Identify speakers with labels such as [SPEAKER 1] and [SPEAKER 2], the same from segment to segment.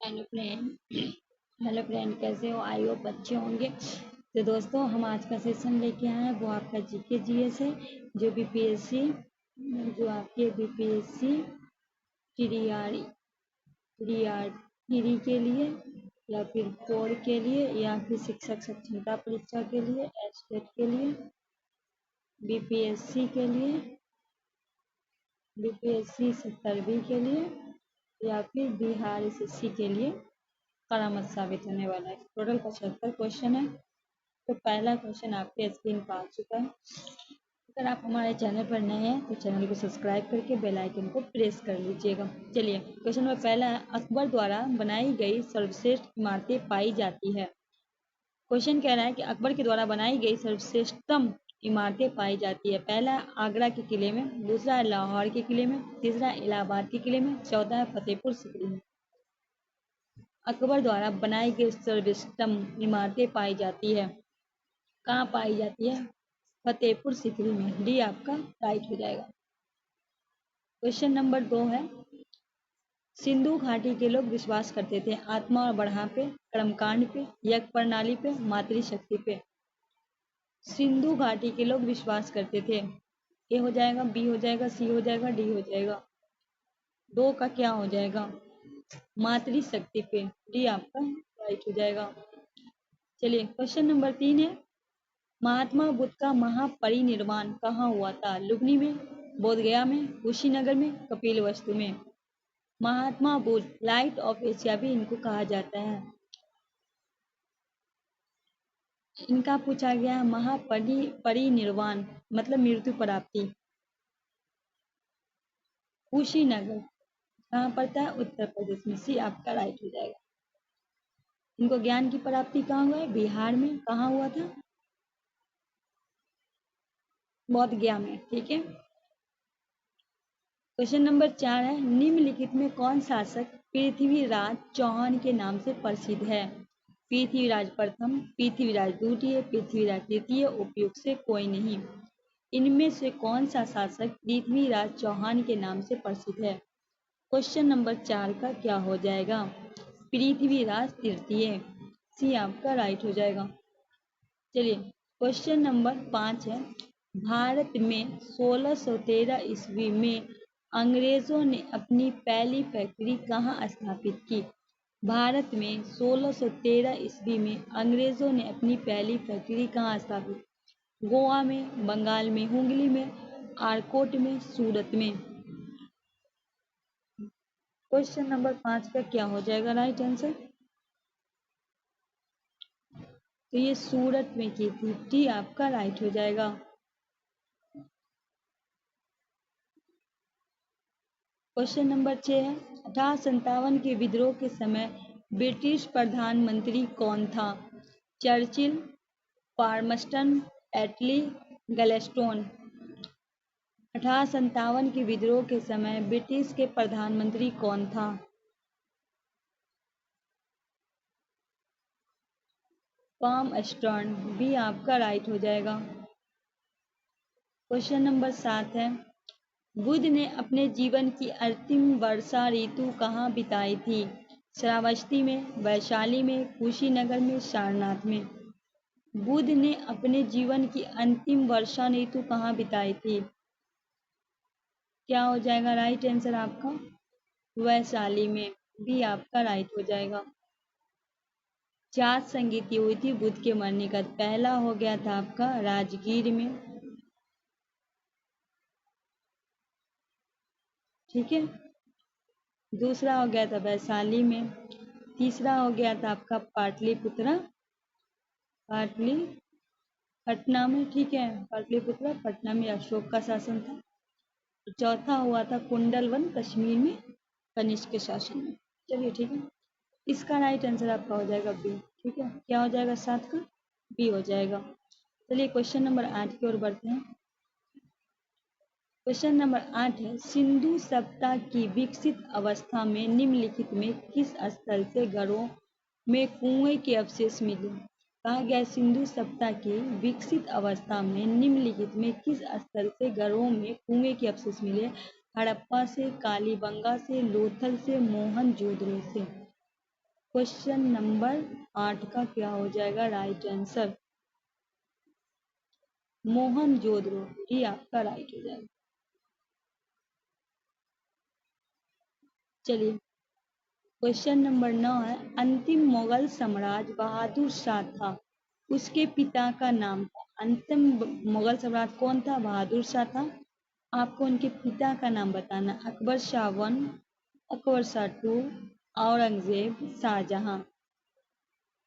[SPEAKER 1] Hello friend. Hello friend, कैसे हो? I hope अच्छे होंगे। तो दोस्तों, हम आज का सेशन लेके आए हैं, वो आपका जीके जीएस है। जो बीपीएससी जो आपके बीपीएससी टीआरई टीआरई के लिए या फिर कोर के लिए या फिर शिक्षक साक्षरता परीक्षा के लिए, एस्टेट के लिए, बीपीएससी के लिए, बीपीएससी 70वीं के लिए या फिर बिहार एसएससी के लिए करामत साबित होने वाला है। टोटल 75 क्वेश्चन है। तो पहला क्वेश्चन आपके स्क्रीन पर आ चुका है। अगर आप हमारे चैनल पर नए हैं तो चैनल को सब्सक्राइब करके बेल आइकन को प्रेस कर लीजिएगा। चलिए, क्वेश्चन नंबर पहला है, अकबर द्वारा बनाई गई सर्वश्रेष्ठ इमारतें पाई जाती है। क्वेश्चन कह रहा है कि अकबर के द्वारा बनाई गई सर्वश्रेष्ठतम इमारतें पाई जाती है। पहला है आगरा के किले में, दूसरा है लाहौर के किले में, तीसरा है इलाहाबाद के किले में, चौथा है फतेहपुर सीकरी में। अकबर द्वारा बनाई गई सर्वश्रेष्ठतम इमारतें पाई जाती है। कहाँ पाई जाती है? फतेहपुर सीकरी में। डी आपका राइट हो जाएगा। क्वेश्चन नंबर 2 है, सिंधु घाटी के लोग विश्वास करते थे आत्मा और बढ़ा पे, कर्मकांड पे, यज्ञ प्रणाली पे, मातृशक्ति पे। सिंधु घाटी के लोग विश्वास करते थे। ए हो जाएगा, बी हो जाएगा, सी हो जाएगा, डी हो जाएगा। 2 का क्या हो जाएगा? मातृशक्ति पे। डी आपका राइट हो जाएगा। चलिए, क्वेश्चन नंबर 3 है, महात्मा बुद्ध का महापरिनिर्वाण कहाँ हुआ था? लुबनी में, बोधगया में, कुशीनगर में, कपिलवस्तु में। Mahatma Buddha light of Asia भी इनको कहा जाता है। इनका पूछा गया महापरिनिर्वाण मतलब मृत्यु प्राप्ति। कुशीनगर कहाँ पड़ता है? उत्तर प्रदेश में। सी आपका राइट हो जाएगा। इनको ज्ञान की प्राप्ति कहाँ हुआ है? बिहार में। कहाँ हुआ था? बोध गया में। ठीक है। क्वेश्चन नंबर 4 है, निम्नलिखित में कौन शासक पृथ्वीराज चौहान के नाम से प्रसिद्ध है? पृथ्वीराज प्रथम, पृथ्वीराज द्वितीय, पृथ्वीराज तृतीय, उपयुक्त से कोई नहीं। इनमें से कौन सा शासक पृथ्वीराज चौहान के नाम से प्रसिद्ध है? क्वेश्चन नंबर 4 का क्या हो जाएगा? पृथ्वीराज तृतीय। सी आपका राइट हो जाएगा। चलिए, क्वेश्चन नंबर 5 है, भारत में 1613 ईस्वी में अंग्रेजों ने अपनी पहली फैक्ट्री कहाँ स्थापित की? भारत में 1613 ईस्वी में अंग्रेजों ने अपनी पहली फैक्ट्री कहाँ स्थापित? गोवा में, बंगाल में, हुगली में, आरकोट में, सूरत में। क्वेश्चन नंबर 5 का क्या हो जाएगा राइट आंसर? तो ये सूरत में की थी। टी आपका राइट हो जाएगा। क्वेश्चन नंबर 6 है, 1857 के विद्रोह के समय ब्रिटिश प्रधानमंत्री कौन था? चर्चिल, पार्मस्टन, एटली, गैल्वेस्टोन। 1857 के विद्रोह के समय ब्रिटिश के प्रधानमंत्री कौन था? पार्मस्टन। बी आपका राइट हो जाएगा। क्वेश्चन नंबर 7 है, बुद्ध ने अपने जीवन की अंतिम वर्षा ऋतु कहाँ बिताई थी? श्रावस्ती में, वैशाली में, कुशीनगर में, सारनाथ में। बुद्ध ने अपने जीवन की अंतिम वर्षा ऋतु कहाँ बिताई थी? क्या हो जाएगा राइट आंसर आपका? वैशाली में। भी आपका राइट हो जाएगा। 4 संगीत हुई थी बुद्ध के मरने का। पहला हो गया था आपका राजगीर में। ठीक है। दूसरा हो गया था वैशाली में। तीसरा हो गया था आपका पाटलिपुत्रा पटना में। ठीक है, पाटलिपुत्रा पटना में अशोक का शासन था। चौथा हुआ था कुंडलवन कश्मीर में कनिष्क के शासन में। चलिए ठीक है, इसका राइट आंसर आपका हो जाएगा बी। ठीक है, क्या हो जाएगा 7 का? बी हो जाएगा। चलिए, क्वेश्चन नंबर 8 की ओर बढ़ते हैं। क्वेश्चन नंबर 8 है, सिंधु सभ्यता की विकसित अवस्था में निम्नलिखित में किस स्थल से घरों में कुएं के अवशेष मिले? कहा गया सिंधु सभ्यता की विकसित अवस्था में निम्नलिखित में किस स्थल से घरों में कुएं के अवशेष मिले? हड़प्पा से, कालीबंगा से, लोथल से, मोहनजोदड़ो से। क्वेश्चन नंबर 8 का क्या हो जाएगा राइट आंसर? मोहनजोदड़ो, ये आपका राइट हो जाएगा। चलिए क्वेश्चन नंबर 9 है, अंतिम मुगल सम्राट बहादुर शाह था, उसके पिता का नाम था। अंतिम मुगल सम्राट कौन था? बहादुर शाह था। आपको उनके पिता का नाम बताना। अकबर शाह 1, अकबर शाह 2, औरंगजेब, शाहजहां।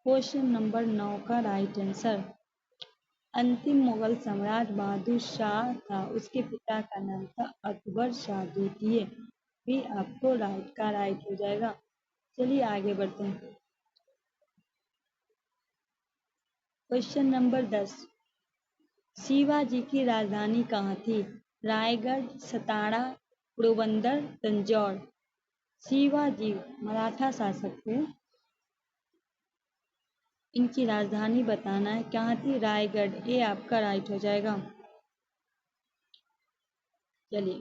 [SPEAKER 1] क्वेश्चन नंबर 9 का राइट आंसर, अंतिम मुगल सम्राट बहादुर शाह था, उसके पिता का नाम था अकबर शाह द्वितीय। भी आपको राइट का राइट हो जाएगा। चलिए आगे बढ़ते हैं। क्वेश्चन नंबर 10, शिवाजी की राजधानी कहाँ थी? रायगढ़, सतारा, पोरबंदर, तंजौर। शिवाजी मराठा शासक थे, इनकी राजधानी बताना है, कहाँ थी? रायगढ़, ये आपका राइट हो जाएगा। चलिए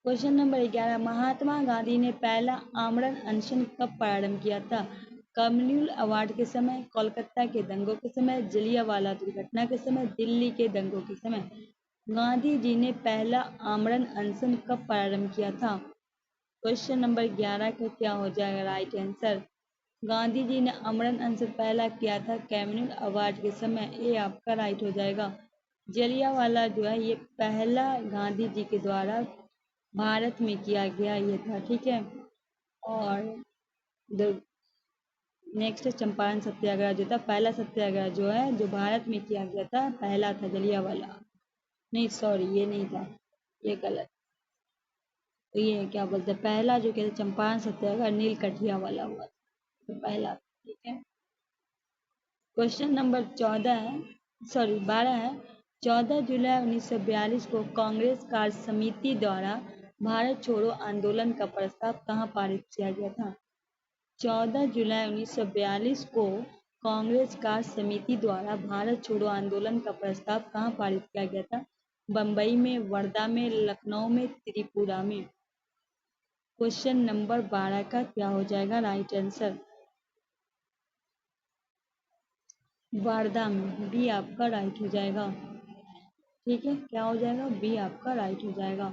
[SPEAKER 1] क्वेश्चन नंबर 11, महात्मा गांधी ने पहला आमरण अनशन कब प्रारंभ किया था? कम्युनल अवार्ड के समय, कोलकाता के दंगों के समय, जलियांवाला दुर्घटना के समय, दिल्ली के दंगों के समय। गांधी जी ने पहला आमरण अनशन कब प्रारंभ किया था? क्वेश्चन नंबर 11 का क्या हो जाएगा राइट आंसर? गांधी जी ने आमरण अनशन पहला किया था कम्युनल अवार्ड के समय, ये आपका राइट हो जाएगा। जलियांवाला जो है ये पहला गांधी जी के द्वारा भारत में किया गया ये था, ठीक है। और नेक्स्ट चंपारण सत्याग्रह जो था, पहला सत्याग्रह जो है जो भारत में किया गया था पहला था जलियांवाला। नहीं सॉरी, ये नहीं था, ये गलत। तो ये क्या बोलते हैं, पहला जो कहते चंपारण सत्याग्रह नील कठिया वाला हुआ तो पहला, ठीक है। क्वेश्चन नंबर 14 है, सॉरी 12 है, 14 जुलाई 1942 को कांग्रेस कार्य समिति द्वारा भारत छोड़ो आंदोलन का प्रस्ताव कहाँ पारित किया गया था? 14 जुलाई 1942 को कांग्रेस कार्य समिति द्वारा भारत छोड़ो आंदोलन का प्रस्ताव कहाँ पारित किया गया था? बम्बई में, वर्धा में, लखनऊ में, त्रिपुरा में। क्वेश्चन नंबर 12 का क्या हो जाएगा राइट आंसर? वर्धा में, बी आपका राइट हो जाएगा, ठीक है। क्या हो जाएगा? बी आपका राइट हो जाएगा।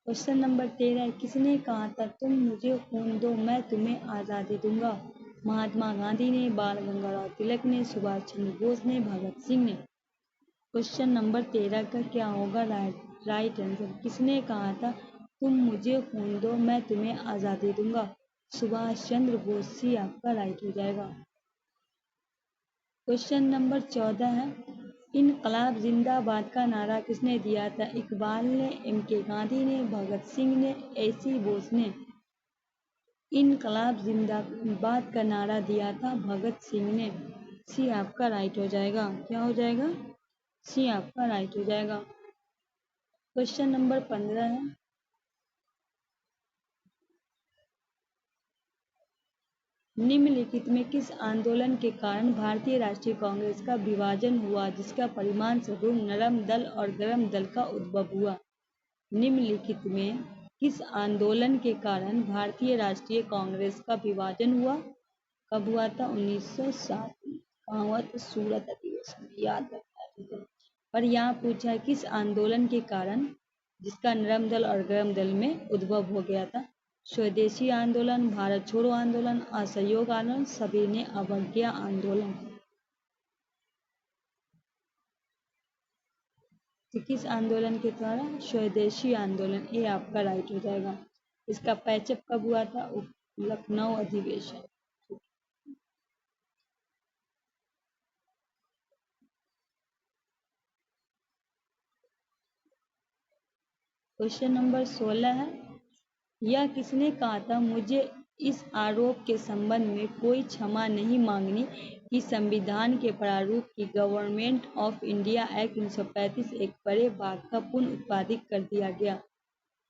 [SPEAKER 1] क्वेश्चन नंबर 13, किसने कहा था तुम मुझे खून दो मैं तुम्हें आज़ादी दूंगा? महात्मा गांधी ने, बाल गंगाधर तिलक ने, सुभाष चंद्र बोस ने, भगत सिंह ने। क्वेश्चन नंबर 13 का क्या होगा राइट आंसर? किसने कहा था तुम मुझे खून दो मैं तुम्हें आज़ादी दूंगा? सुभाष चंद्र बोस, सी आपका राइट हो जाएगा। क्वेश्चन नंबर 14 है, इनकलाब जिंदाबाद का नारा किसने दिया था? इकबाल ने, एम.के. गांधी ने, भगत सिंह ने, ए.सी. बोस ने। इनकलाब जिंदाबाद का नारा दिया था भगत सिंह ने, सी आपका राइट हो जाएगा। क्या हो जाएगा? सी आपका राइट हो जाएगा। क्वेश्चन नंबर 15 है, निम्नलिखित में किस आंदोलन के कारण भारतीय राष्ट्रीय कांग्रेस का विभाजन हुआ जिसका परिणाम स्वरूप नरम दल और गरम दल का उद्भव हुआ? निम्नलिखित में किस आंदोलन के कारण भारतीय राष्ट्रीय कांग्रेस का विभाजन हुआ? कब हुआ था? 1907 में। कहाँ हुआ था? सूरत अधिवेशन, याद रखना है। पर यहाँ पूछा है किस आंदोलन के कारण जिसका नरम दल और गरम दल में उद्भव हो गया था? स्वदेशी आंदोलन, भारत छोड़ो आंदोलन, असहयोग आंदोलन, सविनय अवज्ञा आंदोलन। तो किस आंदोलन के द्वारा? स्वदेशी आंदोलन, ये आपका राइट हो जाएगा। इसका पैचअप कब हुआ था? लखनऊ अधिवेशन। क्वेश्चन नंबर 16 है, यह किसने कहा था मुझे इस आरोप के संबंध में कोई क्षमा नहीं मांगनी कि संविधान के प्रारूप की गवर्नमेंट ऑफ इंडिया एक्ट 1935 एक बड़े भाग का पुनः उत्पादित कर दिया गया?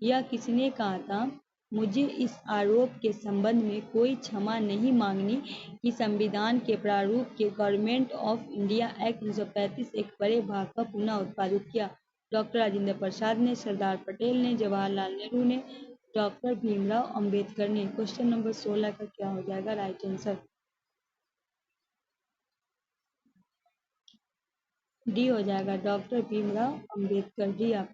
[SPEAKER 1] यह किसने कहा था मुझे इस आरोप के संबंध में कोई क्षमा नहीं मांगनी कि संविधान के प्रारूप के गवर्नमेंट ऑफ इंडिया एक्ट 1935 एक बड़े भाग का पुनः उत्पादित किया? डॉक्टर राजेंद्र प्रसाद ने, सरदार पटेल ने, जवाहरलाल नेहरू ने, डॉक्टर भीमराव अंबेडकर ने। क्वेश्चन नंबर 16 का क्या हो जाएगा राइट आंसर? डी हो जाएगा, डॉक्टर भीमराव अंबेडकर। डी आप।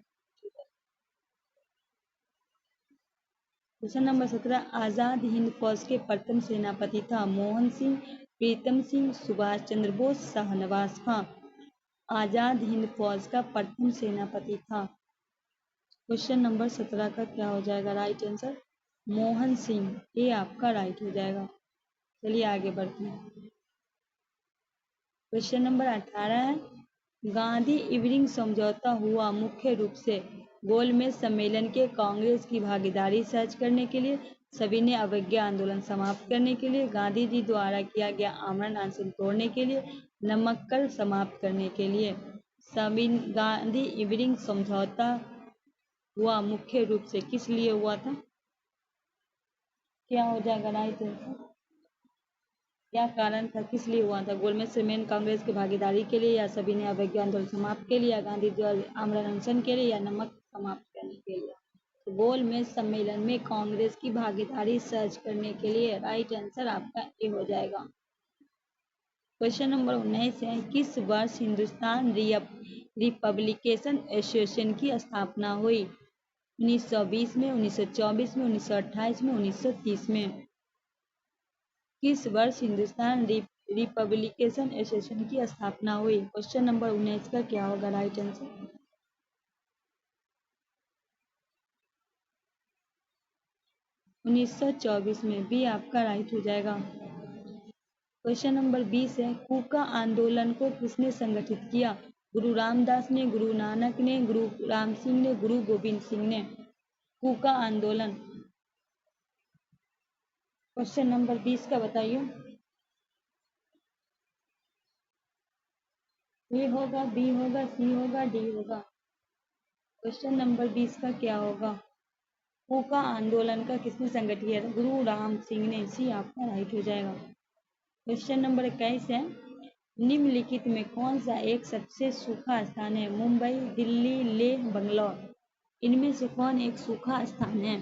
[SPEAKER 1] क्वेश्चन नंबर 17, आजाद हिंद फौज के प्रथम सेनापति था? मोहन सिंह, प्रीतम सिंह, सुभाष चंद्र बोस, शाहनवाज खां। आजाद हिंद फौज का प्रथम सेनापति था। क्वेश्चन नंबर 17 का क्या हो जाएगा राइट आंसर? मोहन सिंह। ये आपका राइट हो जाएगा। चलिए आगे बढ़ते हैं। क्वेश्चन नंबर 18 है, गांधी इवरिंग समझौता हुआ मुख्य रूप से गोलमेज सम्मेलन के कांग्रेस की भागीदारी सहज करने के लिए, सभी ने अवज्ञा आंदोलन समाप्त करने के लिए, गांधी जी द्वारा किया गया आमरण अनशन तोड़ने के लिए, नमक्कल समाप्त करने के लिए। सभी गांधी इवरिंग समझौता हुआ मुख्य रूप से किस लिए हुआ था? क्या हो जाएगा राइट आंसर? क्या कारण था, किस लिए हुआ था? गोलमेज सम्मेलन कांग्रेस की भागीदारी के लिए, या सभी ने अवज्ञा आंदोलन समाप्त के लिए, या गांधी द्वारा आमरण अनशन के लिए, या नमक समाप्त करने के लिए? तो गोलमेज सम्मेलन में कांग्रेस की भागीदारी सर्च करने के लिए। राइट आंसर आपका ए हो जाएगा। क्वेश्चन नंबर 19 है, किस वर्ष हिंदुस्तान रिपब्लिकेशन एसोसिएशन की स्थापना हुई? 1920 में, 1924 में, 1928 में, 1930 में। किस वर्ष हिंदुस्तान रिपब्लिकेशन एसोसिएशन की स्थापना हुई? क्वेश्चन नंबर 19 का क्या होगा राइट आंसर? 1924 में। बी आपका राइट हो जाएगा। क्वेश्चन नंबर 20 है, कूका आंदोलन को किसने संगठित किया? गुरु रामदास ने, गुरु नानक ने, गुरु राम सिंह ने, गुरु गोविंद सिंह ने। कूका आंदोलन। क्वेश्चन नंबर 20 का बताइए। ए होगा, बी होगा, सी होगा, डी होगा? क्वेश्चन नंबर 20 का क्या होगा? कूका आंदोलन का किसने संगठित किया था? गुरु राम सिंह ने। सी आपका राइट हो जाएगा। क्वेश्चन नंबर 21 है, निम्नलिखित में कौन सा एक सबसे सूखा स्थान है? मुंबई, दिल्ली, लेह, बंगलौर। इनमें से कौन एक सूखा स्थान है?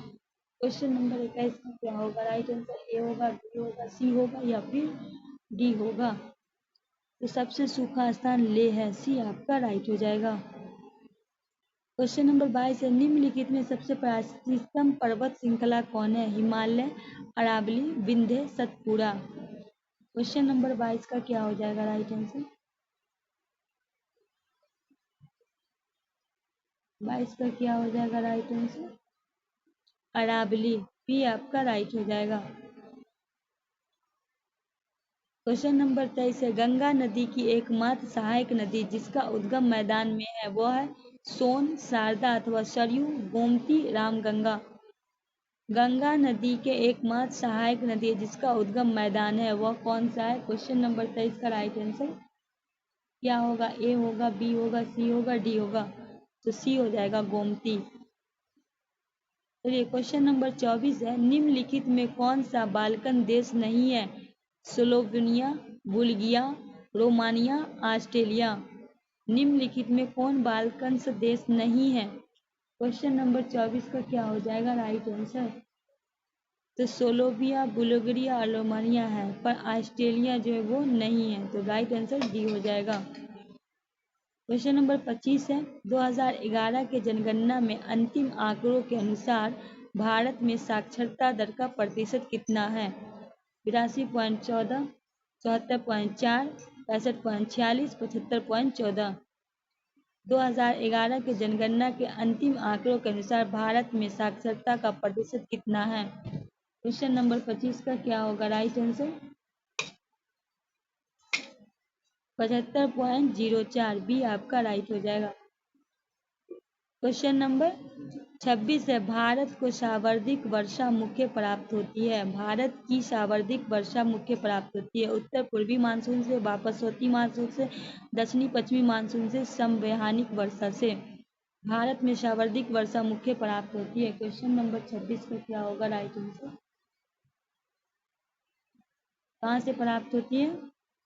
[SPEAKER 1] क्वेश्चन नंबर 21 का क्या होगा राइट आंसर? ए होगा, बी होगा, सी होगा, या फिर डी होगा? तो सबसे सूखा स्थान लेह है। सी आपका राइट हो जाएगा। क्वेश्चन नंबर 22 है, निम्नलिखित में सबसे प्राचीनतम पर्वत श्रृंखला कौन है? हिमालय, अरावली, विंध्य, सतपुड़ा। क्वेश्चन नंबर 22 का क्या हो जाएगा राइट आंसर? 22 का क्या हो जाएगा राइट आंसर? अरावली। बी आपका राइट हो जाएगा। क्वेश्चन नंबर 23 है, गंगा नदी की एकमात्र सहायक नदी जिसका उद्गम मैदान में है वह है? सोन, शारदा अथवा सरयू, गोमती, रामगंगा। गंगा नदी के एकमात्र सहायक नदी जिसका उद्गम मैदान है वह कौन सा है? क्वेश्चन नंबर 23 का राइट आंसर क्या होगा? ए होगा, बी होगा, सी होगा, डी होगा? तो सी हो जाएगा, गोमती। चलिए क्वेश्चन नंबर 24 है, निम्नलिखित में कौन सा बाल्कन देश नहीं है? Slovenia, Bulgaria, Romania, Australia. निम्नलिखित में कौन बाल्कन देश नहीं है? क्वेश्चन नंबर 24 का क्या हो जाएगा राइट आंसर? तो सोलोविया, बुल्गारिया और रोमानिया है, पर ऑस्ट्रेलिया जो है वो नहीं है। तो राइट आंसर डी हो जाएगा। क्वेश्चन नंबर 25 है, 2011 के जनगणना में अंतिम आंकड़ों के अनुसार भारत में साक्षरता दर का प्रतिशत कितना है? 82.14, 74.4, 65.46, 75.14। 2011 के जनगणना के अंतिम आंकड़ों के अनुसार भारत में साक्षरता का प्रतिशत कितना है? क्वेश्चन नंबर 25 का क्या होगा राइट आंसर? 75.04। बी आपका राइट हो जाएगा। क्वेश्चन नंबर 26 है, भारत को सार्वधिक वर्षा मुख्य प्राप्त होती है? भारत की सार्वधिक वर्षा मुख्य प्राप्त होती है उत्तर पूर्वी मानसून से, वापसती मानसून से, दक्षिणी पश्चिमी मानसून से, संवैधानिक वर्षा से। भारत में सार्वधिक वर्षा मुख्य प्राप्त होती है। क्वेश्चन नंबर 26 का क्या होगा राइट आंसर? कहाँ से प्राप्त होती है?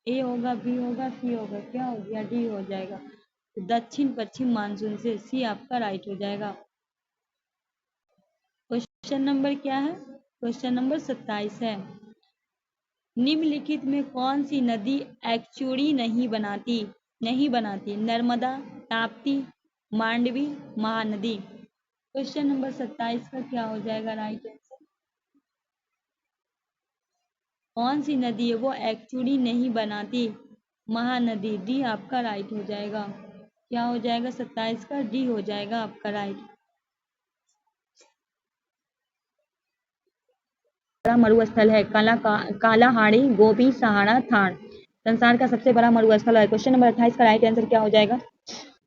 [SPEAKER 1] ए होगा, बी होगा, सी होगा, क्या हो गया? डी हो जाएगा। तो दक्षिण पश्चिम मानसून से। सी आपका राइट हो जाएगा। क्वेश्चन नंबर क्या है? क्वेश्चन नंबर 27 है, निम्नलिखित में कौन सी नदी एक्चुअली नहीं बनाती? नर्मदा, ताप्ती, मांडवी, महानदी। क्वेश्चन नंबर 27 का क्या हो जाएगा राइट आंसर? कौन सी नदी है वो एक्चुअली नहीं बनाती? महानदी। डी आपका राइट हो जाएगा। क्या हो जाएगा 27 का? डी हो जाएगा आपका राइट। बड़ा मरुस्थल है कालाहाड़ी, गोबी, सहारा, थार। संसार का सबसे बड़ा मरुस्थल है। क्वेश्चन नंबर 28 का राइट आंसर क्या हो जाएगा?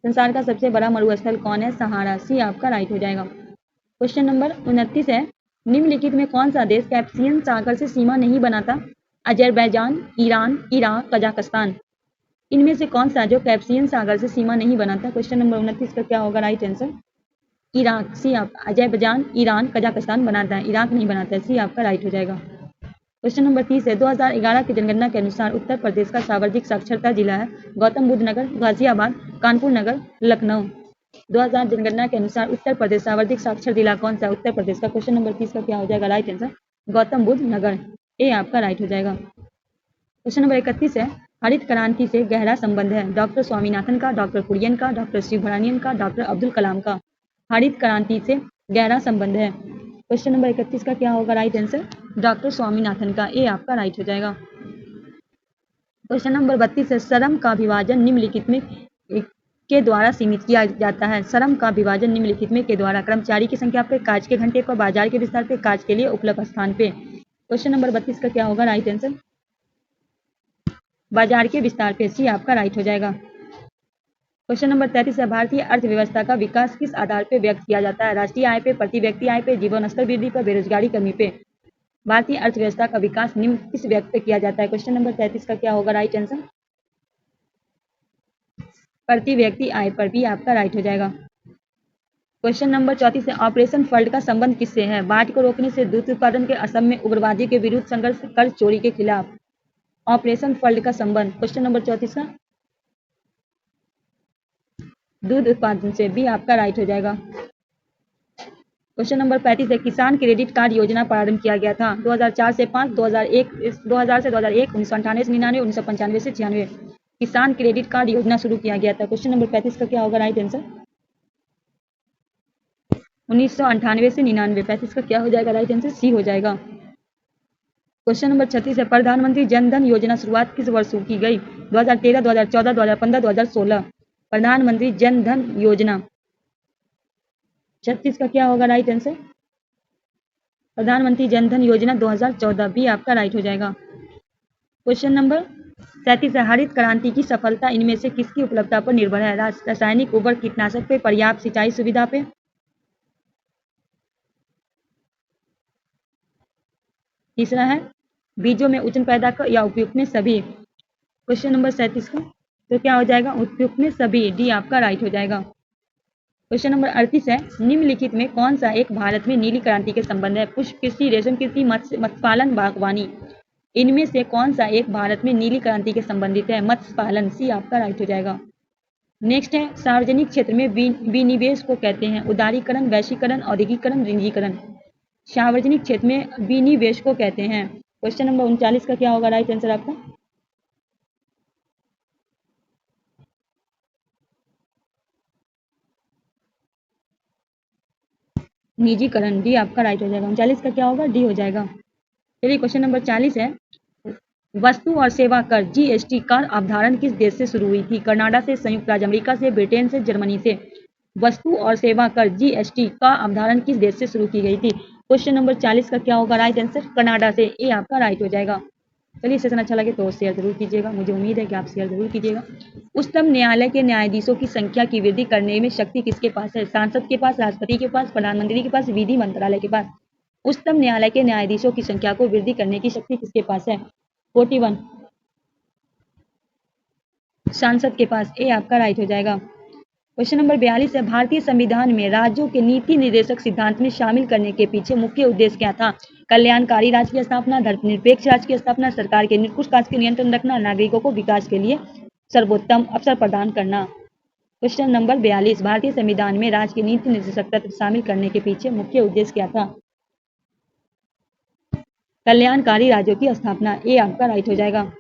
[SPEAKER 1] संसार का सबसे बड़ा मरुस्थल कौन है? सहारा। सी आपका राइट हो जाएगा। क्वेश्चन नंबर 29 है, निम्नलिखित में कौन सा देश कैस्पियन सागर से सीमा नहीं बनाता? Azerbaijan, Iran, Iraq, Kazakhstan. इनमें से कौन सा जो कैस्पियन सागर से सीमा नहीं बनाता? क्वेश्चन नंबर 29 का क्या होगा राइट आंसर? इराक। सी आप अजरबैजान, ईरान, कजाकिस्तान बनाता है, इराक नहीं बनाता है। सी आपका राइट हो जाएगा। क्वेश्चन नंबर 30 है, 2011 की जनगणना के अनुसार उत्तर प्रदेश का सार्वजनिक साक्षरता जिला है गौतम बुद्ध नगर, गाजियाबाद, कानपुर नगर, लखनऊ। 2000 जनगणना के अनुसार उत्तर प्रदेश सर्वाधिक साक्षर जिला कौन सा? उत्तर प्रदेश का। क्वेश्चन नंबर 30 का क्या हो जाएगा राइट आंसर? गौतम बुद्ध नगर। ए आपका राइट हो जाएगा। क्वेश्चन नंबर 31 है, हरित क्रांति से गहरा संबंध है डॉक्टर स्वामीनाथन का, डॉक्टर कुरियन का, डॉक्टर शिवरानियन का, डॉक्टर अब्दुल कलाम का। हरित क्रांति से गहरा संबंध है। क्वेश्चन नंबर 31 का क्या होगा राइट आंसर? डॉक्टर स्वामीनाथन का। ए आपका राइट हो जाएगा। क्वेश्चन नंबर 32 है, श्रम का विभाजन निम्नलिखित में के द्वारा सीमित किया जाता है। श्रम का विभाजन निम्नलिखित में के द्वारा कर्मचारी की संख्या पे, कार्य के घंटे पर, बाजार के विस्तार पे, कार्य के लिए उपलब्ध स्थान पे। क्वेश्चन नंबर 32 का क्या होगा राइट आंसर? बाजार के विस्तार पे। सी आपका राइट हो जाएगा। क्वेश्चन नंबर 33 है, भारतीय अर्थव्यवस्था का विकास किस आधार पर व्यक्त किया जाता है? राष्ट्रीय आय पे, प्रति व्यक्ति आय पे, जीवन स्तर वृद्धि पर, बेरोजगारी कमी पे। भारतीय अर्थव्यवस्था का विकास निम्न किस व्यक्त पे किया जाता है? क्वेश्चन नंबर 33 का क्या होगा राइट आंसर? प्रति व्यक्ति आय पर। भी आपका राइट हो जाएगा। क्वेश्चन नंबर 34 है, ऑपरेशन फ्लड का संबंध किससे है? बाढ़ को रोकने से, दूध उत्पादन के, असम में उग्रवादी के विरुद्ध संघर्ष, कर चोरी के खिलाफ। ऑपरेशन फ्लड का संबंध क्वेश्चन नंबर 34 का दूध उत्पादन से। भी आपका राइट हो जाएगा। क्वेश्चन नंबर 35 है, किसान क्रेडिट कार्ड योजना प्रारंभ किया गया था 2004 से 5, 2000 से 2001, 1998 से 99, 1995 से 96। किसान क्रेडिट कार्ड योजना शुरू किया गया था। क्वेश्चन नंबर 35 का क्या होगा राइट आंसर? 1998 से 99। 35 का क्या हो जाएगा राइट आंसर? सी हो जाएगा। क्वेश्चन नंबर 36 है, प्रधानमंत्री जन धन योजना शुरुआत किस वर्ष शुरू की गई? 2013, 2014, 2015, 2016। प्रधानमंत्री जन धन योजना। 36 का क्या होगा राइट आंसर? प्रधानमंत्री जन धन योजना 2014। भी आपका राइट हो जाएगा। क्वेश्चन नंबर 37 है, हरित क्रांति की सफलता इनमें से किसकी उपलब्धता पर निर्भर है? रासायनिक उर्वरक, कीटनाशक पे, पर्याप्त सिंचाई सुविधा पे। तीसरा है, बीजों में उच्च पैदा कर या उपयुक्त में सभी। क्वेश्चन नंबर 37 का तो क्या हो जाएगा? उपयुक्त में सभी। डी आपका राइट हो जाएगा। क्वेश्चन नंबर 38 है, निम्नलिखित में कौन सा एक भारत में नीली क्रांति के संबंध है? पुष्प कृषि, रेशम कृषि, मत्स्य पालन, बागवानी। इनमें से कौन सा एक भारत में नीली क्रांति के संबंधित है? मत्स्य पालन। सी आपका राइट हो जाएगा। नेक्स्ट है, सार्वजनिक क्षेत्र में विनिवेश को कहते हैं उदारीकरण, वैश्वीकरण, औद्योगिकरण, निजीकरण। सार्वजनिक क्षेत्र में विनिवेश को कहते हैं। क्वेश्चन नंबर 39 का क्या होगा राइट आंसर आपका? निजीकरण। डी आपका राइट हो जाएगा। 39 का क्या होगा? डी हो जाएगा। चलिए क्वेश्चन नंबर 40 है, वस्तु और सेवा कर जीएसटी का अवधारण किस देश से शुरू हुई थी? कनाडा से, संयुक्त राज्य अमेरिका से, ब्रिटेन से, जर्मनी से। वस्तु और सेवा कर जीएसटी का अवधारण किस देश से शुरू की गई थी? क्वेश्चन नंबर 40 का क्या होगा राइट आंसर? कनाडा से। ए आपका राइट हो जाएगा। चलिए सेशन अच्छा लगे तो शेयर जरूर कीजिएगा। मुझे उम्मीद है कि आप शेयर जरूर कीजिएगा। उच्चतम न्यायालय के न्यायाधीशों की संख्या की वृद्धि करने में शक्ति किसके पास है? सांसद के पास, राष्ट्रपति के पास, प्रधानमंत्री के पास, विधि मंत्रालय के पास। उच्चतम न्यायालय के न्यायाधीशों की संख्या को वृद्धि करने की शक्ति किसके पास है? 41 सांसद के पास। ए आपका राइट हो जाएगा। क्वेश्चन नंबर 42 है, भारतीय संविधान में राज्यों के नीति निर्देशक सिद्धांत में शामिल करने के पीछे मुख्य उद्देश्य क्या था? कल्याणकारी राज्य की स्थापना, धर्मनिरपेक्ष राज्य की स्थापना, सरकार के निरंकुश कार्य के नियंत्रण रखना, नागरिकों को विकास के लिए सर्वोत्तम अवसर प्रदान करना। क्वेश्चन नंबर 42, भारतीय संविधान में राज्य के नीति निर्देशक तत्व शामिल करने के पीछे मुख्य उद्देश्य क्या था? कल्याणकारी राज्यों की स्थापना, ए आपका राइट हो जाएगा।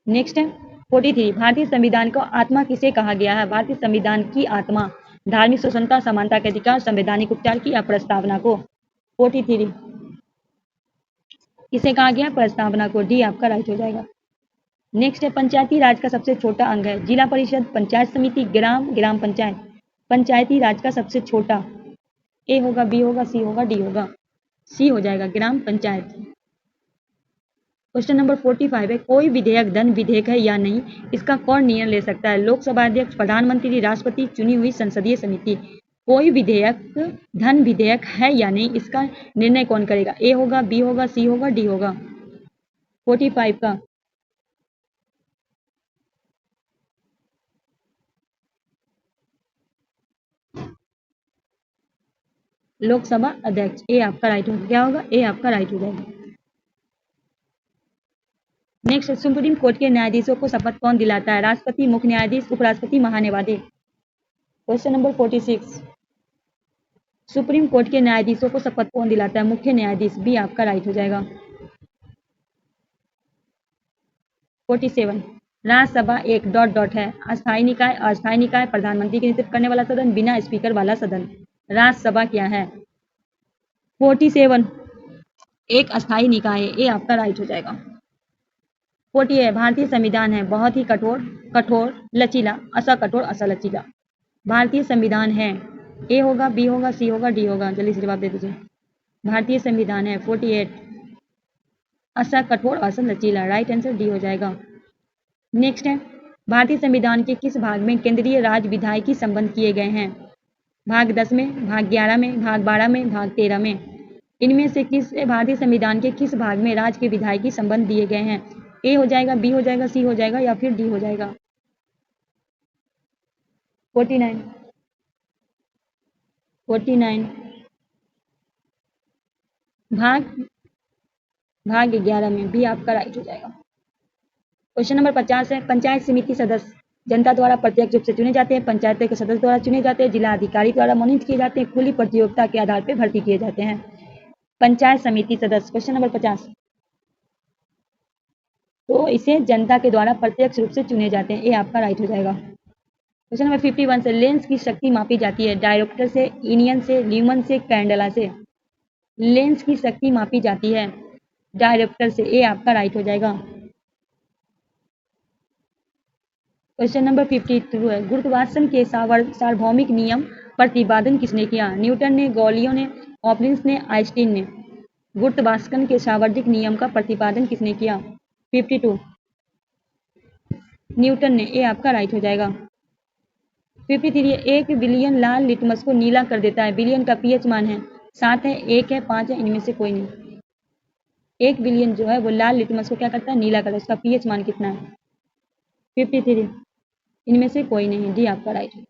[SPEAKER 1] नेक्स्ट है 43, भारतीय संविधान को आत्मा किसे कहा गया है? भारतीय संविधान की आत्मा धार्मिक स्वतंत्रता, समानता के अधिकार, संवैधानिक उपचार की या प्रस्तावना को? 43 किसे कहा गया? प्रस्तावना को, डी आपका राइट हो जाएगा। नेक्स्ट है पंचायती राज का सबसे छोटा अंग है? जिला परिषद, पंचायत समिति, ग्राम पंचायत। पंचायती राज का सबसे छोटा, ए होगा, बी होगा, सी होगा, डी होगा? सी हो जाएगा, ग्राम पंचायत। क्वेश्चन नंबर 45 है, कोई विधेयक धन विधेयक है या नहीं, इसका कौन निर्णय ले सकता है? लोकसभा अध्यक्ष, प्रधानमंत्री, राष्ट्रपति, चुनी हुई संसदीय समिति। कोई विधेयक धन विधेयक है या नहीं, इसका निर्णय कौन करेगा? ए होगा, बी होगा, सी होगा, डी होगा? 45 का लोकसभा अध्यक्ष, ए आपका राइट होगा। क्या होगा? ए आपका राइट हो जाएगा। नेक्स्ट, सुप्रीम कोर्ट के न्यायाधीशों को शपथ कौन दिलाता है? राष्ट्रपति, मुख्य न्यायाधीश, उपराष्ट्रपति, महान्यायवादी। क्वेश्चन नंबर 46, सुप्रीम कोर्ट के न्यायाधीशों को शपथ कौन दिलाता है? मुख्य न्यायाधीश, बी आपका राइट हो जाएगा। 47, राज्यसभा एक डॉट डॉट है, अस्थायी निकाय, अस्थायी निकाय, प्रधानमंत्री के नेतृत्व करने वाला सदन, बिना स्पीकर वाला सदन। राज्यसभा क्या है? 47 एक अस्थायी निकाय है, ए आपका राइट हो जाएगा। 48 भारतीय संविधान है बहुत ही कठोर, कठोर, लचीला, असकठोर, असलचीला। भारतीय संविधान है, ए होगा, बी होगा, सी होगा, डी होगा? जल्दी से जवाब दे दीजिए। भारतीय संविधान है 48 असकठोर, असलचीला, राइट आंसर डी हो जाएगा। नेक्स्ट है, भारतीय संविधान के किस भाग में केंद्रीय राज्य विधायकी संबंध किए गए हैं? भाग 10 में, भाग 11 में, भाग 12 में, भाग 13 में। इनमें से किस भारतीय संविधान के किस भाग में राज्य के विधायकी संबंध दिए गए हैं? ए हो जाएगा, बी हो जाएगा, सी हो जाएगा या फिर डी हो जाएगा? 49 भाग 11 में, बी आपका राइट हो जाएगा। क्वेश्चन नंबर 50 है, पंचायत समिति सदस्य जनता द्वारा प्रत्यक्ष रूप से चुने जाते हैं, पंचायत के सदस्य द्वारा चुने जाते हैं, जिला अधिकारी द्वारा मनोनीत किए जाते हैं, खुली प्रतियोगिता के आधार पर भर्ती किए जाते हैं। पंचायत समिति सदस्य, क्वेश्चन नंबर 50, तो इसे जनता के द्वारा प्रत्यक्ष रूप से चुने जाते हैं, ए आपका राइट हो जाएगा। क्वेश्चन नंबर 51 से, लेंस की शक्ति मापी जाती है? डायोप्टर से, इनियन से, ल्यूमन से, कैंडेला से? लेंस की शक्ति मापी जाती है डायोप्टर से, ए आपका राइट हो जाएगा। क्वेश्चन नंबर 52 है, गुरुत्वाकर्षण के सार्वभौमिक नियम प्रतिपादन किसने किया? न्यूटन ने, गॉलियो ने, ऑपलिंस ने, आइंस्टीन ने? गुरुत्वाकर्षण के सार्वभौमिक नियम का प्रतिपादन किसने किया? 52 न्यूटन ने, ए आपका राइट हो जाएगा। 53 1 बिलियन लाल लिटमस को नीला कर देता है, बिलियन का पीएच मान है 7 है, 1 है, 5 है, इनमें से कोई नहीं। 1 बिलियन जो है वो लाल लिटमस को क्या करता है? नीला करता है। उसका पीएच मान कितना है? 53 इनमें से कोई नहीं, डी आपका राइट है।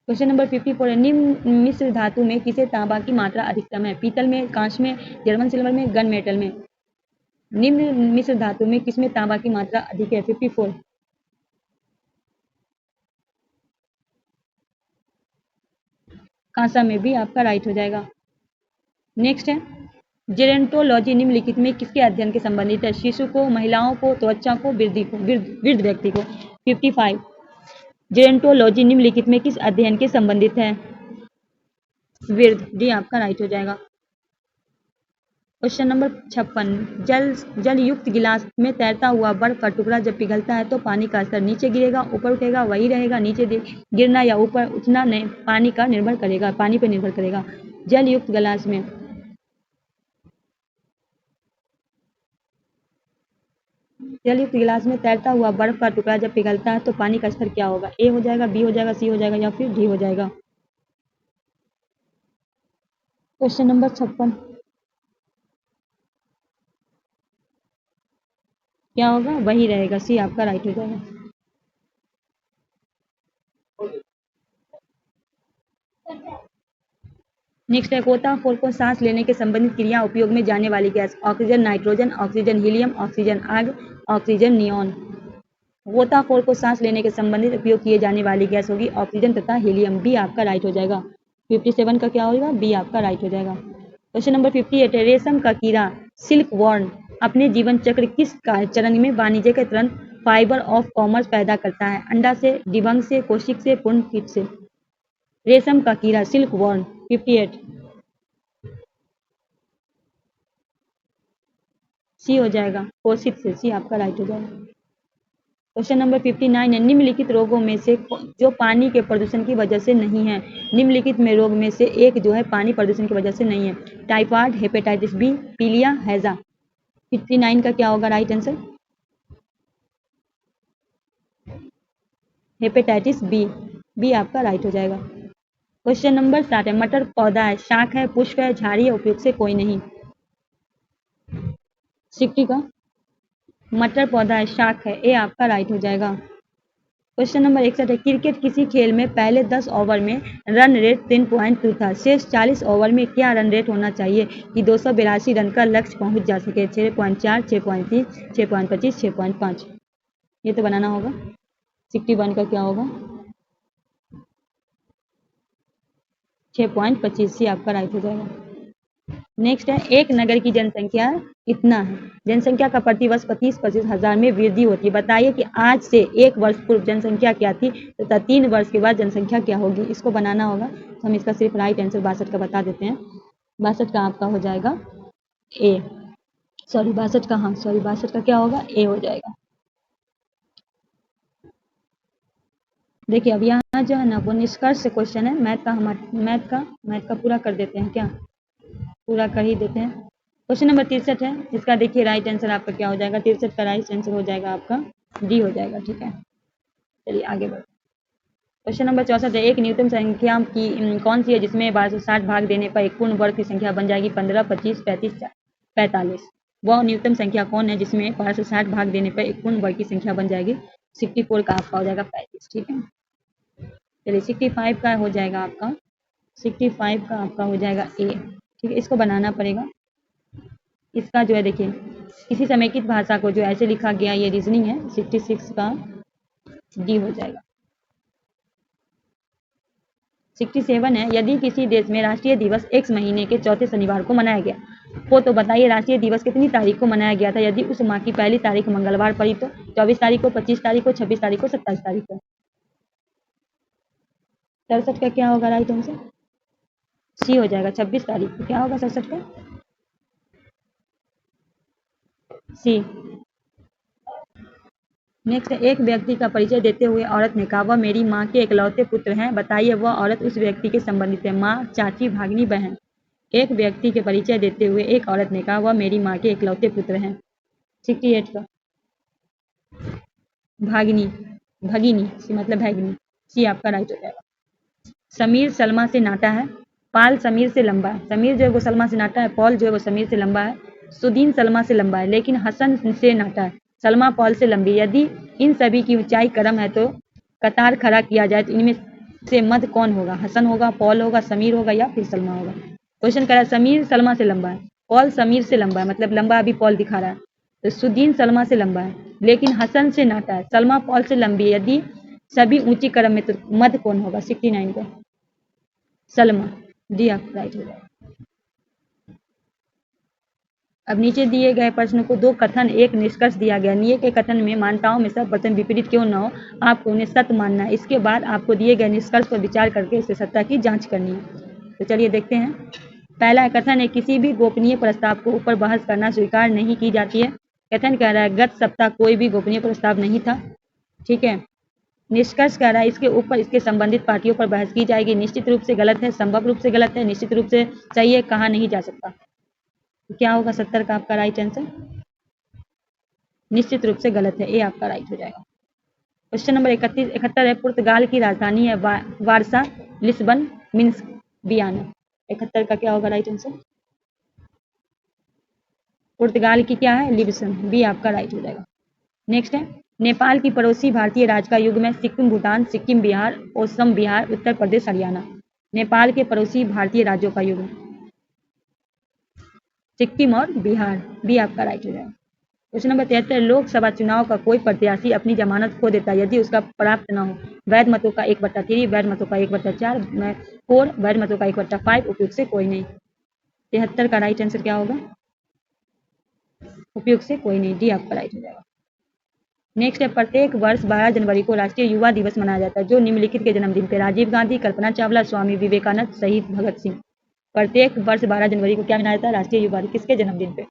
[SPEAKER 1] क्वेश्चन नंबर 54 है, निम्न मिश्र धातु में किसे तांबा की मात्रा अधिकतम है? पीतल में, कांच में, जर्मन सिल्वर में, गन मेटल में? निम्न मिश्र धातु में किसमें तांबा की मात्रा अधिक है? 54 कांसा में, भी आपका राइट हो जाएगा। नेक्स्ट है, जेरेंटोलॉजी निम्नलिखित में किसके अध्ययन के संबंधित है? शिशु को, महिलाओं को, त्वचा को, वृद्ध व्यक्ति को? 55 जेरेंटोलॉजी निम्नलिखित में किस अध्ययन के संबंधित है? वृद्ध, डी आपका राइट हो जाएगा। क्वेश्चन नंबर 56 जल युक्त गिलास में तैरता हुआ बर्फ का टुकड़ा जब पिघलता है तो पानी का स्तर नीचे गिरेगा, ऊपर उठेगा, वही रहेगा, नीचे गिरना या ऊपर उठना नहीं पानी पर निर्भर करेगा। जल युक्त गिलास में तैरता हुआ बर्फ का टुकड़ा जब पिघलता है तो पानी का स्तर क्या होगा? ए हो जाएगा, बी हो जाएगा, सी हो जाएगा या फिर डी हो जाएगा? क्वेश्चन नंबर 56 क्या होगा? वही रहेगा, सी आपका राइट हो जाएगा। नेक्स्ट है, गोताखोर को सांस लेने के संबंधित क्रिया उपयोग में जाने वाली gas? Oxygen, nitrogen, oxygen helium, oxygen आग, ऑक्सीजन नियॉन? गोताखोर को सांस लेने के संबंधित उपयोग किए जाने वाली गैस होगी ऑक्सीजन तथा हीलियम, बी आपका राइट हो जाएगा। 57 का क्या होगा? बी आपका राइट हो जाएगा। क्वेश्चन नंबर 58 है, रेशम का कीड़ा सिल्क वॉर्म अपने जीवन चक्र किस चरण में वाणिज्य के तुरंत फाइबर ऑफ कॉमर्स पैदा करता है? अंडा से, डिंबक से, कोशिक से, पूर्ण कीट से? रेशम का कीड़ा सिल्क वॉर्म 58 सी हो जाएगा, कोशिक से, सी आपका राइट हो जाएगा। क्वेश्चन नंबर 59 है, निम्नलिखित रोगों में से जो पानी के प्रदूषण की वजह से नहीं है? निम्नलिखित में रोग में से एक जो है पानी प्रदूषण की वजह से नहीं है। टाइफाइड, हेपेटाइटिस बी, पीलिया, हैजा। 59 का क्या होगा right answer? Hepatitis B, B आपका राइट हो जाएगा। क्वेश्चन नंबर 60 है, मटर पौधा है, शाख है, पुष्प है, झाड़ी है, उपयुक्त से कोई नहीं? 60 का मटर पौधा है, शाख है, ए आपका राइट हो जाएगा। क्वेश्चन नंबर 61 है, क्रिकेट किसी खेल में पहले 10 ओवर में रन रेट 3.2 था, शेष 40 ओवर में क्या रन रेट होना चाहिए कि 282 रन का लक्ष्य पहुंच जा सके? 6.4, 6.3, 6.25, 6.5? ये तो बनाना होगा। 61 का क्या होगा? 6.25, सी आपका राइट हो जाएगा। नेक्स्ट है, एक नगर की जनसंख्या कितना है? जनसंख्या का प्रतिवर्ष 25,000 में वृद्धि होती है। बताइए कि आज से 1 वर्ष पूर्व जनसंख्या क्या थी तथा 3 वर्ष के बाद जनसंख्या क्या होगी? इसको बनाना होगा, तो हम इसका सिर्फ राइट आंसर 62 का बता देते हैं। 62 का आपका हो जाएगा ए, सॉरी 62 का, हाँ सॉरी 62 का क्या होगा? ए हो जाएगा। देखिए अब यहाँ जो है ना वो निष्कर्ष क्वेश्चन है, मैथ का पूरा कर देते हैं क्या? पूरा कर ही देते हैं। क्वेश्चन नंबर 63 है, इसका देखिए राइट आंसर आपका क्या हो जाएगा? 63 का राइट आंसर हो जाएगा आपका डी हो जाएगा। ठीक है, चलिए आगे बढ़ते। क्वेश्चन नंबर 64 है, एक न्यूनतम संख्या की कौन सी है जिसमें 1260 भाग देने पर एक पूर्ण वर्ग की संख्या बन जाएगी? 15, 25, 35, 45? वह न्यूनतम संख्या कौन है जिसमें 1260 भाग देने पर एक पूर्ण वर्ग की संख्या बन जाएगी? 64 का आपका हो जाएगा 35। ठीक है, चलिए 65 का हो जाएगा आपका, 65 का आपका हो जाएगा ए। ठीक है, इसको बनाना पड़ेगा। इसका जो है देखिए, किसी समेकित भाषा को जो ऐसे लिखा गया, ये रीजनिंग है। 66 का डी हो जाएगा। 67 है, यदि किसी देश में राष्ट्रीय दिवस X महीने के चौथे शनिवार को मनाया गया हो तो बताइए राष्ट्रीय दिवस कितनी तारीख को मनाया गया था? यदि उस माह की पहली तारीख मंगलवार पड़ी तो 24 तारीख को, 25 तारीख को, 26 तारीख को, 27 तारीख को? 67 का क्या होगा राइट आंसर? सी हो जाएगा, 26 तारीख को। क्या होगा 67 का? सी। नेक्स्ट, एक व्यक्ति का परिचय देते हुए औरत ने कहा वह मेरी माँ के इकलौते पुत्र हैं। बताइए वह औरत उस व्यक्ति के संबंधित है? माँ, चाची, भागनी, बहन? एक व्यक्ति के परिचय देते हुए एक औरत ने कहा वह मेरी माँ के इकलौते पुत्र हैं। 68 का भागिनी, भगिनी, सी मतलब भगिनी, सी आपका राइट हो जाएगा। समीर सलमा से नाता है, पाल समीर से लंबा है। समीर जो है वो सलमा से नाता है, पॉल जो है वो समीर से लंबा है, सुदीन सलमा से लंबा है, लेकिन हसन से नाता है, सलमा पॉल से लंबी। यदि इन सभी की ऊंचाई क्रम है तो कतार खड़ा किया जाए तो इनमें से मध्य कौन होगा? हसन होगा, पॉल होगा, समीर होगा या फिर सलमा होगा? क्वेश्चन कह रहा है समीर सलमा से लंबा है, पॉल समीर से लंबा है, मतलब लंबा अभी पॉल दिखा रहा है, तो सुदीन सलमा से लंबा है, लेकिन हसन से नाता है, सलमा पॉल से लंबी है। यदि सभी ऊंची क्रम में तो मध्य कौन होगा? 69 का सलमा, डी आपका राइट हो जाएगा। अब नीचे दिए गए प्रश्न को दो कथन एक निष्कर्ष दिया गया। नीचे के कथन में मान्यताओं में सर्वप्रथम विपरीत क्यों न हो, आपको उन्हें सत्य मानना है। इसके बाद आपको दिए गए निष्कर्ष पर विचार करके इससे सत्ता की जांच करनी है। तो चलिए देखते हैं। पहला कथन है किसी भी गोपनीय प्रस्ताव को ऊपर बहस करना स्वीकार नहीं की जाती है। कथन कह रहा है गत सप्ताह कोई भी गोपनीय प्रस्ताव नहीं था। ठीक है, निष्कर्ष कह रहा है इसके ऊपर इसके संबंधित पार्टियों पर बहस की जाएगी। निश्चित रूप से गलत है, संभव रूप से गलत है, निश्चित रूप से सही है, कहा नहीं जा सकता। तो क्या होगा 70 का आपका राइट आंसर? निश्चित रूप से गलत है, ए आपका राइट हो जाएगा। क्वेश्चन नंबर 71 है, पुर्तगाल की राजधानी है वारसा, लिस्बन, मिन्स्क, वियना। 71 का क्या होगा राइट आंसर? पुर्तगाल की क्या है? लिस्बन, बी आपका राइट हो जाएगा। नेक्स्ट है, नेपाल की पड़ोसी भारतीय राज्य का युग्म है सिक्किम, भूटान, सिक्किम, बिहार, असम, बिहार, उत्तर प्रदेश, हरियाणा। नेपाल के पड़ोसी भारतीय राज्यों का युग्म सिक्किम और बिहार, बी आपका राइट हो जाएगा। क्वेश्चन नंबर 73, लोकसभा चुनाव का कोई प्रत्याशी अपनी जमानत खो देता है यदि उसका प्राप्त न हो वैध मतों का 1/3, वैध मतों का 1/4, 4, वैध मतों का 1/5, उपयुक्त से कोई नहीं। 73 का राइट आंसर क्या होगा? उपयुक्त से कोई नहीं, डी आपका राइट हो जाएगा। नेक्स्ट है, प्रत्येक वर्ष 12 जनवरी को राष्ट्रीय युवा दिवस मनाया जाता है जो निम्नलिखित के जन्मदिन पे? राजीव गांधी, कल्पना चावला, स्वामी विवेकानंद, शहीद भगत सिंह। प्रत्येक वर्ष 12 जनवरी को क्या मनाया जाता है? राष्ट्रीय युवा दिवस, किसके जन्मदिन पे?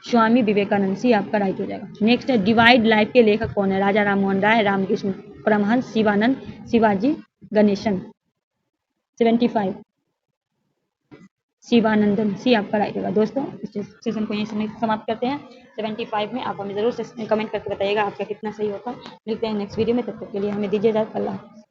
[SPEAKER 1] स्वामी विवेकानंद, सी आपका राइट हो जाएगा। नेक्स्ट है, डिवाइड लाइफ के लेखक कौन है? राजा राममोहन राय, रामकृष्ण परमहंस, शिवानंद, शिवाजी गणेशन। 75 शिवानंदन, सी आपका राइट होगा। दोस्तों इस सेशन को यहीं समाप्त करते हैं। 75 में आप हमें जरूर कमेंट करके बताइएगा आपका कितना सही होगा। मिलते हैं नेक्स्ट वीडियो में, तब तक के लिए हमें दीजिए इजाजत। अल्लाह।